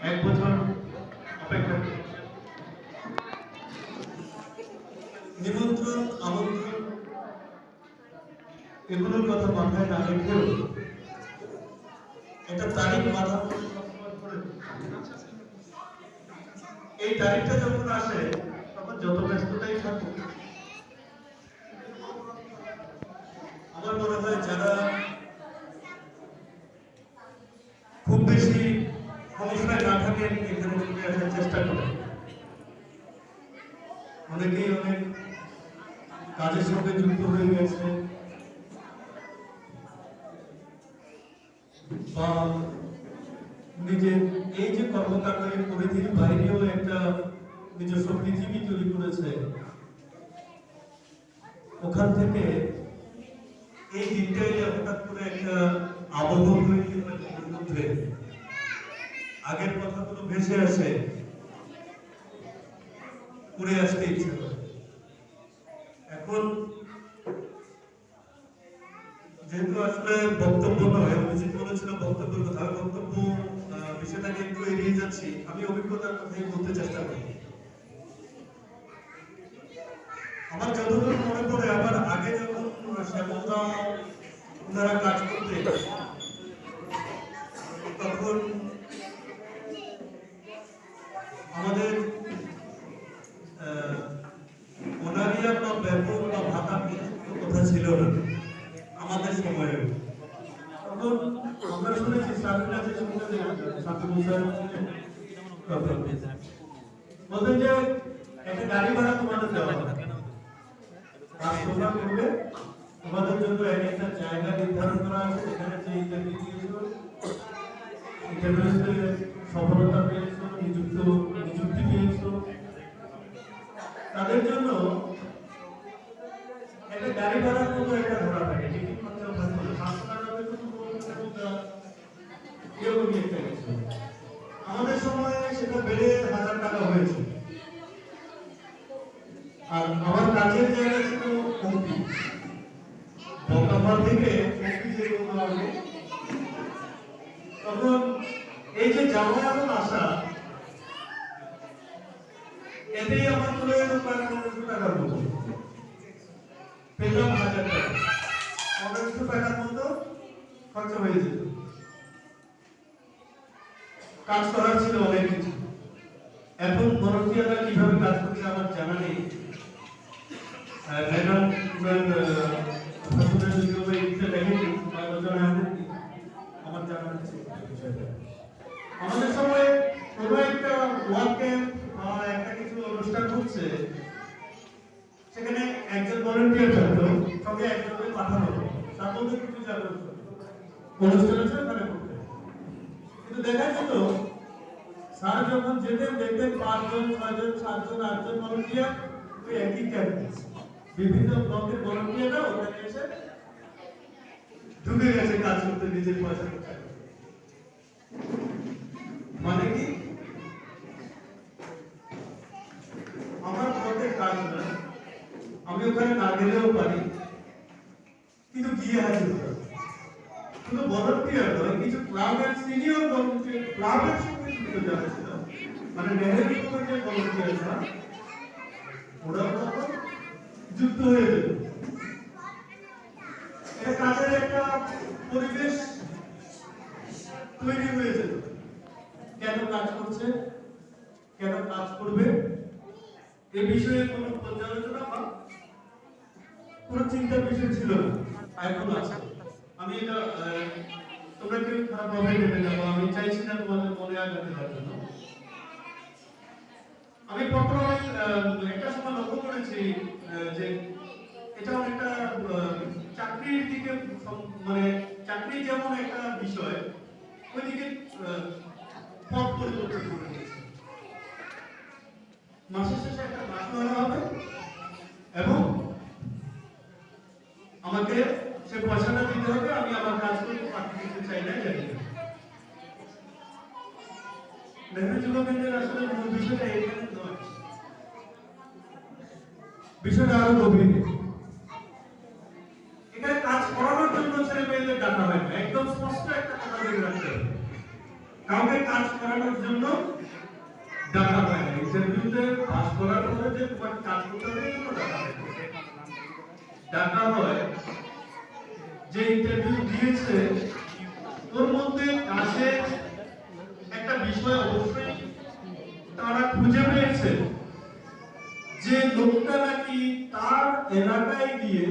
এক বছর অপেক্ষা করে নিমন্ত্রণ আমন্ত্রণ এগুলোর কথা মাথায় না রেখেও একটা তারিখ মাথা করে এই তারিখটা যখন আসে তখন যত ব্যস্ততাই থাকুক আমার মনে হয় যারা খুব বেশি সমস্যায় না থাকে এখানে চলে আসার চেষ্টা করে অনেকেই অনেক কাজের সঙ্গে যুক্ত হয়ে গেছে বা নিজের এই যে কর্মকাণ্ডের পরিধির বাইরেও একটা নিজস্ব পৃথিবী তৈরি করেছে ওখান থেকে এই দিনটাই হঠাৎ করে একটা আবহ তৈরি মধ্যে আগের কথাগুলো ভেসে আসে করে আসতে ইচ্ছে করে এখন যেহেতু আসলে বক্তব্য নয় অভিজিৎ বলেছিল বক্তব্যের কথা বক্তব্য বিষয়টাকে একটু এড়িয়ে যাচ্ছি আমি অভিজ্ঞতার কথাই বলতে চেষ্টা করি আমার যতদূর মনে পড়ে আবার আগে যখন শ্যামলদা ওনারা কাজ করতেন তখন আমাদের ওনারিয়া বা বেতন বা ভাতা কথা ছিল না আমাদের সময়ে তখন আমরা শুনেছি স্বাধীনতা যে শুনতে বলতেন যে একটা গাড়ি ভাড়া তোমাদের দেওয়া হবে তোমরা করবে তোমাদের জন্য একটা জায়গা নির্ধারণ করা আছে সেখানে যে ইন্টারভিউ দিয়েছো ইন্টারভিউতে সফলতা পেয়েছো নিযুক্তি পেয়েছো তাদের জন্য একটা গাড়ি ভাড়ার মতো একটা ধরা থাকে টিকিট খরচা থাকবে 500 টাকা এরকম একটা কিছু আমাদের সময়ে সেটা বেড়ে 1000 টাকা হয়েছে আর আমার কাজের জায়গা ছিল কমতি বকামাল থেকে কমতি যে কোনো হবে তখন এই যে যাওয়া এবং আসা এতেই আমার চলে যেত প্রায় 1500 টাকার মতো পেলাম 1000 টাকা 1500 টাকার মতো খরচা হয়ে যেত কাজ করার ছিল অনেক কিছু এখন ভরতীয়রা কিভাবে কাজ করছে আমার জানা নেই ম্যাডাম আপনাদের ভিডিওতে এটা দেখেনি আমার জানা আছে আমাদের সময় কোনো একটা ওয়ার্কে একটা কিছু অনুষ্ঠান হচ্ছে সেখানে একজন ভলান্টিয়ার থাকতো সঙ্গে একজনকে পাঠানো হতো তার মধ্যে কিছু যাবে অনুষ্ঠান আছে ওখানে করতে কিন্তু দেখা যেত স্যার যখন যেতেন দেখতেন 5 জন 6 জন 7 জন 8 জন ভলান্টিয়ার ওই একই ক্যাম্পে বিভিন্ন ব্লকের ভলান্টিয়াররা ওখানে এসে ঢুকে গেছে কাজ করতে নিজের পয়সা খরচা মানে কি আমার পথে কাজ না আমি ওখানে না গেলেও পারি কিন্তু গিয়ে হাজির হতে শুধু ভলান্টিয়ার নয় কিছু ক্লাবের সিনিয়র ভলান্টিয়ার ক্লাবের সঙ্গে যুক্ত যারা ছিল মানে নেহেরু গ্রুপের যে ভলান্টিয়াররা ওরাও তখন যুক্ত হয়ে যেত এটা কাজের একটা পরিবেশ তৈরি হয়ে যেত কেন কাজ করছে কেন কাজ করবে এ বিষয়ে কোনো পর্যালোচনা বা কোনো চিন্তার বিষয় ছিল না এখন আছে আমি এটা তোমরা কেউ খারাপ ভাবে নেবে না আমি চাইছি না তোমাদের মনে আঘাত দেওয়ার জন্য আমি প্রথমে একটা সময় লক্ষ্য করেছি যে এটা একটা চাকরির দিকে মানে চাকরি যেমন একটা বিষয় ওইদিকে পথ পরিবর্তন করে দিয়েছে মাসের শেষে একটা মাস ধরা হবে এবং আমাকে সে পয়সাটা দিতে হবে আমি আমার কাজ করতে পাঠিয়ে দিতে চাই না জানি নেহরু যুব কেন্দ্রের আসলে মূল বিষয়টা এখানে নয় বিষয়টা আরো গভীর এখানে কাজ করানোর জন্য ছেলে মেয়েদের ডাকা হয় না একদম স্পষ্ট একটা কথা বলে রাখতে হবে কাউকে কাজ করানোর জন্য ডাকা হয় না। ইন্টারভিউতে পাস করার পরে যে তোমার কাজ করতে হবে এজন্য ডাকা হয় যে ইন্টারভিউ দিয়েছে ওর মধ্যে কাজের একটা বিষয় অবশ্যই তারা খুঁজে পেয়েছে যে লোকটা নাকি তার এলাকায় গিয়ে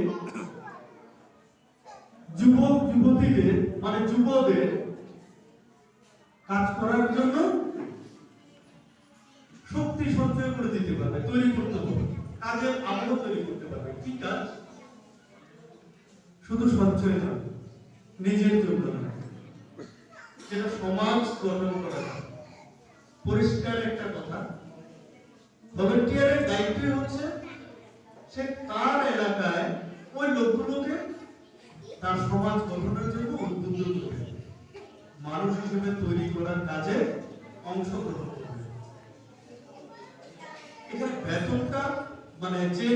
যুবক যুবতীদের মানে যুবদের কাজ করার জন্য শক্তি সঞ্চয় করে দিতে পারবে, তৈরি করতে পারবে, কাজের আগ্রহ তৈরি করতে পারবে। কি কাজ? শুধু সঞ্চয় নয়, নিজের জন্য না, যেটা সমাজ গঠন করা যায়। পরিষ্কার একটা কথা, ভলান্টিয়ারের দায়িত্ব হচ্ছে সে তার এলাকায় ওই লোকগুলোকে তার সমাজ গঠনের জন্য উদ্বুদ্ধ করবে, মানুষ হিসেবে তৈরি করার কাজে অংশগ্রহণ করবে। এখানে বেতনটা মানে যে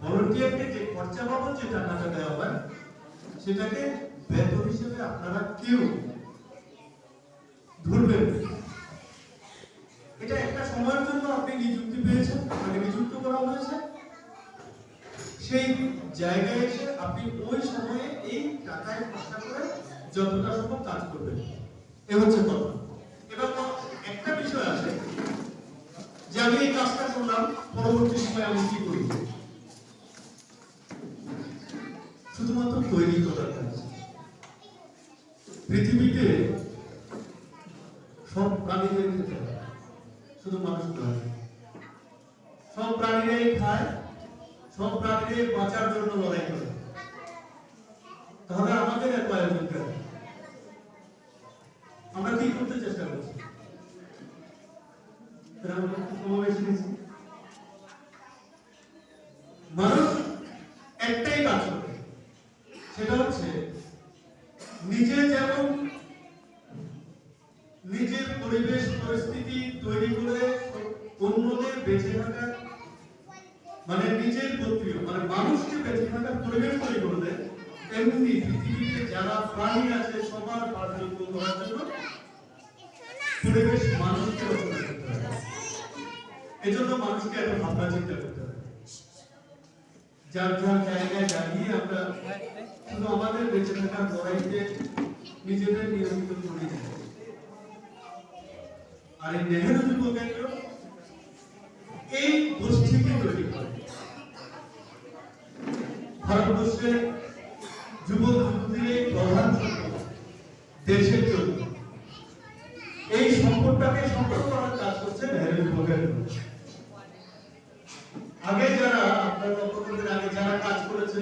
ভলান্টিয়ারকে যে খরচা বাবদ যে টাকাটা দেওয়া হয় সেটাকে বেতন হিসেবে আপনারা কেউ ধরবেন। এটা একটা সময়ের জন্য আপনি নিযুক্তি পেয়েছেন, আপনাকে নিযুক্ত করা হয়েছে, সেই জায়গায় এসে আপনি ওই সময়ে এই টাকায় খরচা করে যতটা সম্ভব কাজ করবেন। এ হচ্ছে কথা। এবার একটা বিষয় আছে যে আমি এই কাজটা করলাম, পরবর্তী সময় আমি কি করি? শুধুমাত্র তৈরি করার কাজ। পৃথিবীতে সব প্রাণীদের খেতে হয়, শুধু মানুষ নয়। সব প্রাণীরাই খায়, সব প্রাণীরাই বাঁচার জন্য লড়াই করে। তাহলে আমাদের এত আয়োজন কেন? আমরা কি করতে চেষ্টা করছি? মানুষ একটাই কাজ করে, সেটা হচ্ছে নিজে যেমন নিজের পরিবেশ পরিস্থিতি তৈরি করে অন্যদের বেঁচে থাকার মানে নিজের গোত্রীয় মানে মানুষকে বেঁচে থাকার পরিবেশ তৈরি করে দেয়, তেমনি পৃথিবীতে যারা প্রাণী আছে সবার বাসযোগ্য করার জন্য পরিবেশ মানুষকে রচনা করতে হবে। এজন্য মানুষকে এত ভাবনা চিন্তা করতে হবে। যার যার জায়গায় দাঁড়িয়ে আমরা শুধু আমাদের বেঁচে থাকার লড়াইতে নিজেদের নিয়মিত করে যাই। আর এই নেহেরু যুব কেন্দ্র এই গোষ্ঠীকে তৈরি করে। ভারতবর্ষের যুবক যুবতীর প্রধান সম্পদ দেশের জন্য। এই সম্পদটাকে সম্পদ করার কাজ করছে নেহেরু যুব কেন্দ্র। আগে যারা আপনার লক্ষ্যের আগে যারা কাজ করেছে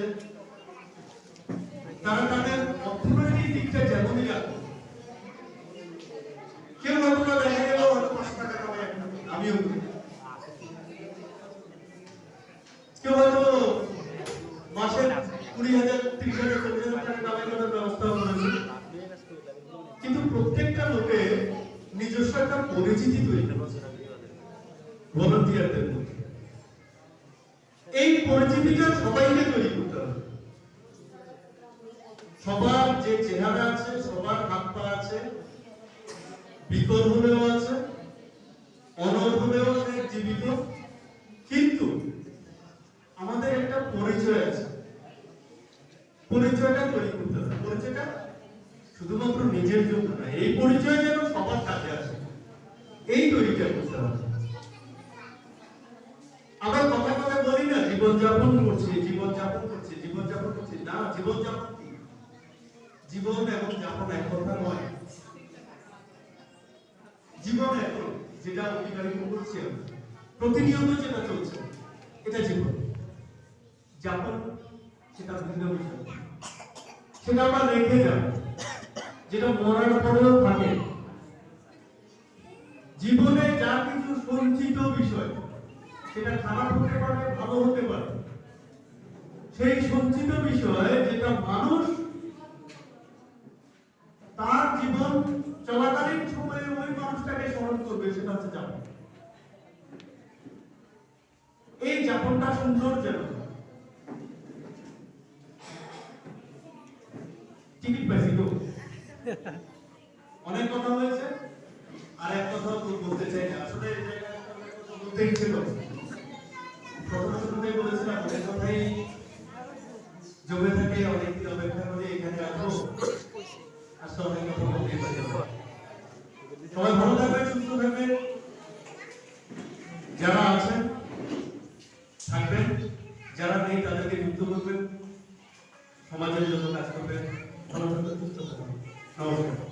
তারা তাদের অর্থনৈতিক দিকটা যেমনই রাখতো, কেউ হয়তো দেখা গেল হয়তো 5 টাকা কামায়, আমিও কেউ হয়তো মাসে 20,000 30,000 40,000 টাকা কামাই করার ব্যবস্থা করেছে। কিন্তু প্রত্যেকটা লোকের নিজস্ব একটা পরিচিতি তৈরি করেছে ভলান্টিয়ারদের মধ্যে। এই পরিচিতিটা সবাইকে তৈরি করতে হবে। সবার যে চেহারা আছে, সবার হাত পা আছে, বিকল হলেও আছে, অনড় হলেও সে জীবিত, কিন্তু আমাদের একটা পরিচয় আছে। পরিচয়টা তৈরি করতে হবে। পরিচয়টা শুধুমাত্র নিজের জন্য না, এই পরিচয় যেন সবার কাছে আসে, এই তৈরিটা করতে হবে। আমরা কথা কথা বলি না জীবনযাপন করছি, জীবনযাপন করছি, জীবনযাপন করছি না। জীবনযাপন কি? জীবন এবং যাপন এক কথা নয়। জীবন এখন যেটা অতিবাহিত করছি প্রতিনিয়ত যেটা চলছে এটা জীবন। যাপন সেটা ভিন্ন বিষয়, সেটা আমরা রেখে যাব, যেটা মরার পরেও থাকে। জীবনে যা কিছু সঞ্চিত বিষয় সেটা খারাপ হতে পারে, ভালো হতে পারে, সেই সঞ্চিত বিষয় যেটা মানুষ তার জীবন চলাকালীন সময়ে ওই মানুষটাকে স্মরণ করবে, সেটা হচ্ছে যাপন। এই যাপনটা সুন্দর যেন। টিকিট পাইছি তো, অনেক কথা হয়েছে। ঠিক ছিল। প্রথম শুরুতেই বলেছিলাম অনেক কথাই জমে থাকে, অনেকদিন অপেক্ষা করে এখানে আসবো, আসলে অনেক কথা বলতেই পারি। সবাই ভালো থাকবেন, সুস্থ থাকবেন, যারা আছেন থাকবেন, যারা নেই তাদেরকে যুক্ত করবেন, সমাজের জন্য কাজ করবেন। ভালো থাকবেন, সুস্থ থাকবেন। নমস্কার।